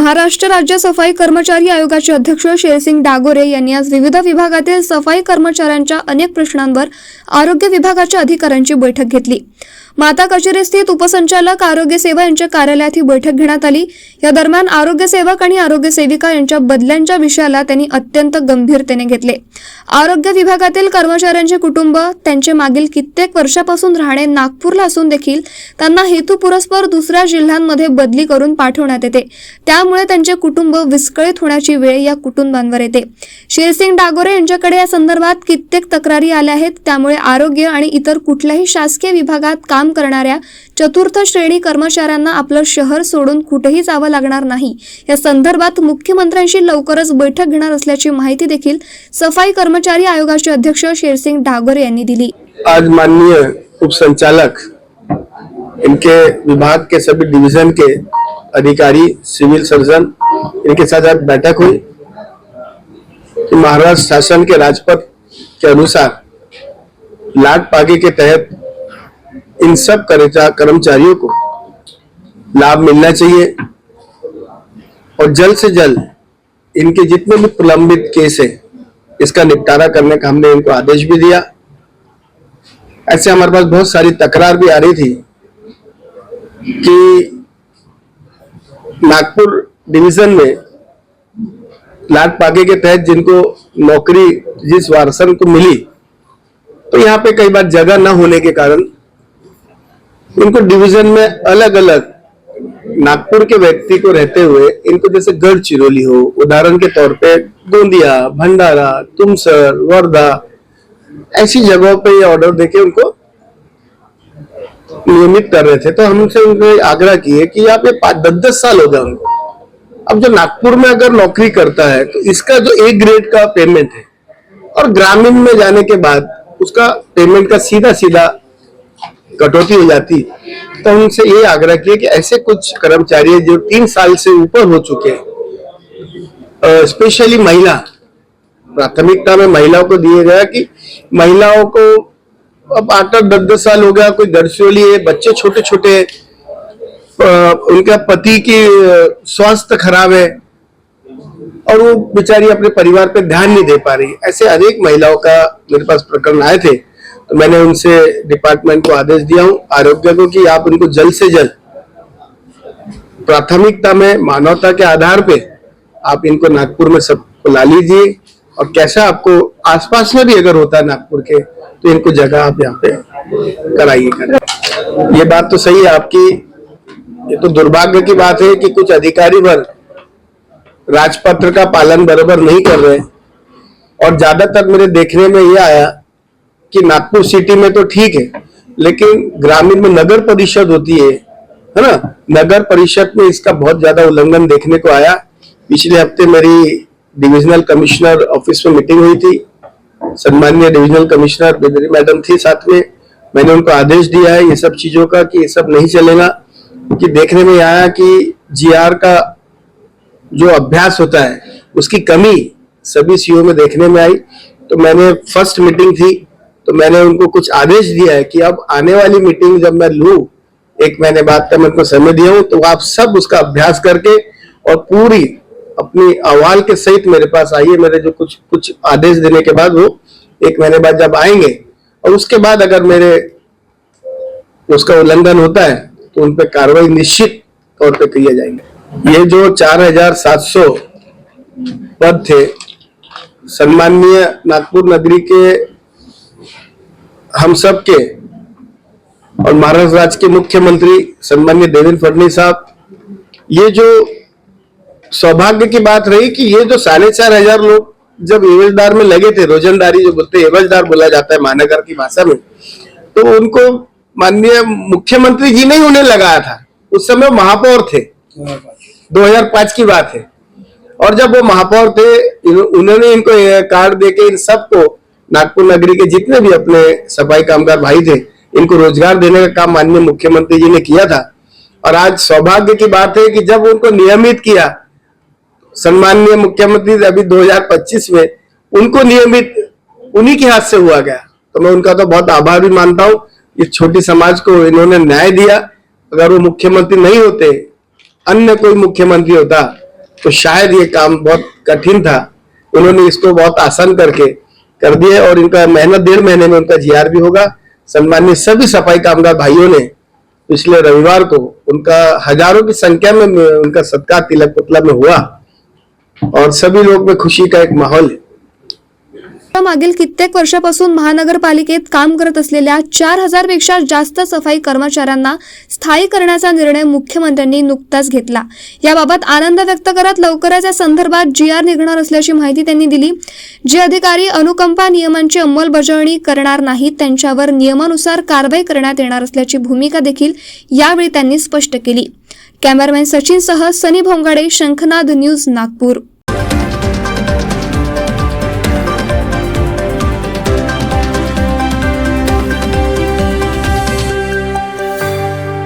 महाराष्ट्र राज्य सफाई कर्मचारी आयोगाचे अध्यक्ष शेरसिंग डागोरे यांनी आज विविध विभागातील सफाई कर्मचाऱ्यांच्या अनेक प्रश्नांवर आरोग्य विभागाच्या अधिकाऱ्यांची बैठक घेतली। माता कचेरी स्थित उपसंचालक आरोग्य सेवा यांच्या कार्यालयात ही बैठक घेण्यात आली। या दरम्यान आरोग्य सेवक आणि आरोग्य सेविका यांच्या बदल्यांच्या विषयाला त्यांनी अत्यंत गंभीरतेने घेतले। आरोग्य विभागातील कर्मचाऱ्यांचे कुटुंब त्यांचे मागील कित्येक वर्षापासून राहणे नागपूरला असून देखील त्यांना हेतुपुरस्पर दुसऱ्या जिल्ह्यांमध्ये बदली करून पाठवण्यात येते, त्यामुळे त्यांचे कुटुंब विस्कळीत होण्याची वेळ या कुटुंबांवर येते। शेरसिंग डागोरे यांच्याकडे या संदर्भात कित्येक तक्रारी आल्या आहेत, त्यामुळे आरोग्य आणि इतर कुठल्याही शासकीय विभागात काम करणाऱ्या चतुर्थ श्रेणी कर्मचाऱ्यांना आपलं शहर सोडून कुठेही जावं लागणार नाही। या संदर्भात मुख्यमंत्र्यांशी लवकरच बैठक घेणार असल्याची माहिती देखील सफाई कर्मचारी आयोगाचे अध्यक्ष शेरसिंग डागोरे यांनी दिली। आज माननीय उपसंचालक, इनके विभाग के सभी डिवीजन के अधिकारी, सिविल सर्जन, इनके साथ आज बैठक हुई कि महाराष्ट्र शासन के राजपत्र के अनुसार लाट पागे के तहत इन सब कर्मचारियों को लाभ मिलना चाहिए और जल्द से जल्द इनके जितने भी प्रलंबित केस है इसका निपटारा करने का हमने इनको आदेश भी दिया। ऐसे हमारे पास बहुत सारी तकरार भी आ रही थी कि नागपुर डिवीजन में लाट पागे के तहत जिनको नौकरी जिस वारसन को मिली, तो यहाँ पे कई बार जगह न होने के कारण इनको डिवीजन में अलग अलग नागपुर के व्यक्ति को रहते हुए इनको जैसे गढ़चिरौली हो, उदाहरण के तौर पे गोंदिया, भंडारा, तुमसर, वर्धा, ऐसी जगहों पे ये ऑर्डर देके उनको नियमित कर रहे थे। तो हमसे उनको आग्रह किए कि यहाँ पे 10-10 साल हो गए उनको। अब जो नागपुर में अगर नौकरी करता है तो इसका जो A ग्रेड का पेमेंट है और ग्रामीण में जाने के बाद उसका पेमेंट का सीधा सीधा कटौती हो जाती। तो उनसे ये आग्रह किया कि ऐसे कुछ कर्मचारी जो 3 साल से ऊपर हो चुके हैं, स्पेशली महिला, प्राथमिकता में महिलाओं को दिए गया कि महिलाओं को अब 8-10 साल हो गया, कोई गढ़चिरौली है, बच्चे छोटे छोटे, उनका पति की स्वास्थ्य खराब है और वो बेचारी अपने परिवार पे ध्यान नहीं दे पा रही। ऐसे अनेक महिलाओं का मेरे पास प्रकरण आए थे। तो मैंने उनसे डिपार्टमेंट को आदेश दिया हूं, आरोग्य को, कि आप उनको जल्द से जल्द प्राथमिकता में मानवता के आधार पे आप इनको नागपुर में सबको ला लीजिए और कैसा आपको आसपास में भी अगर होता है नागपुर के तो इनको जगह आप यहाँ पे कराइए। ये बात तो सही है आपकी। ये तो दुर्भाग्य की बात है कि कुछ अधिकारी वर्ग राजपत्र का पालन बराबर नहीं कर रहे और ज्यादातर मेरे देखने में ये आया कि नागपुर सिटी में तो ठीक है, लेकिन ग्रामीण में नगर परिषद होती है ना, नगर परिषद में इसका बहुत ज्यादा उल्लंघन देखने को आया। पिछले हफ्ते मेरी डिविजनल कमिश्नर ऑफिस में मीटिंग हुई थी, सम्माननीय डिविजनल कमिश्नर बेदरी मैडम थी साथ में। मैंने उनको आदेश दिया है ये सब चीजों का कि ये सब नहीं चलेगा, कि देखने में आया कि GR का जो अभ्यास होता है उसकी कमी सभी सीओ में देखने में आई। तो मैंने फर्स्ट मीटिंग थी तो मैंने उनको कुछ आदेश दिया है कि अब आने वाली मीटिंग जब मैं लूं, 1 महीने बाद का मैं उनको समय दिया हूं, तो आप सब उसका अभ्यास करके और पूरी अपनी अहवाल के सहित मेरे पास आइए। मेरे जो कुछ आदेश देने के बाद वो 1 महीने बाद जब आएंगे और उसके बाद अगर मेरे उसका उल्लंघन होता है तो उन पर कार्रवाई निश्चित तौर पर किए जाएंगे। ये जो 4700 पद थे, सम्माननीय नागपुर नगरी के हम सब के और महाराष्ट्र राज्य के मुख्यमंत्री सम्माननीय देवेंद्र फडणवीस साहब, ये जो सौभाग्य की बात रही कि ये जो 4500 लोग जब एवजदार में लगे थे, रोजंदारी जो बोलते हैं, एवजदार बोला जाता है महानगर की भाषा में, तो उनको माननीय मुख्यमंत्री जी ने ही उन्हें लगाया था। उस समय महापौर थे, 2005 की बात है। और जब वो महापौर थे उन्होंने इनको कार्ड देके इन सबको, नागपुर नगरी के जितने भी अपने सफाई कामगार भाई थे, इनको रोजगार देने का काम माननीय मुख्यमंत्री जी ने किया था। और आज सौभाग्य की बात है कि जब उनको नियमित किया सम्माननीय मुख्यमंत्री, अभी 2025 में उनको नियमित उन्हीं के हाथ से हुआ गया। तो मैं उनका तो बहुत आभार भी मानता हूँ। इस छोटी समाज को इन्होंने न्याय दिया। अगर वो मुख्यमंत्री नहीं होते, अन्य कोई मुख्यमंत्री होता तो शायद ये काम बहुत कठिन था, उन्होंने इसको बहुत आसान करके कर दिया और इनका मेहनत 1.5 महीने में उनका जीआर भी होगा। सम्मानित सभी सफाई कामगार भाइयों ने पिछले रविवार को उनका हजारों की संख्या में उनका सत्कार तिलक पुतला में हुआ और सभी लोग में खुशी का एक माहौल है। मागील कित्येक वर्षापासून महानगरपालिकेत काम करत असलेल्या 4,000 पेक्षा जास्त सफाई कर्मचाऱ्यांना स्थायी करण्याचा निर्णय मुख्यमंत्र्यांनी नुकताच घेतला। याबाबत आनंद व्यक्त करत लवकरच या संदर्भात जीआर निघणार असल्याची माहिती त्यांनी दिली। जे अधिकारी अनुकंपा नियमांची अंमलबजावणी करणार नाहीत त्यांच्यावर नियमानुसार कारवाई करण्यात येणार असल्याची भूमिका देखील यावेळी त्यांनी स्पष्ट केली। कॅमेरामॅन सचिन सह सनी भोंगाडे, शंखनाद न्यूज, नागपूर।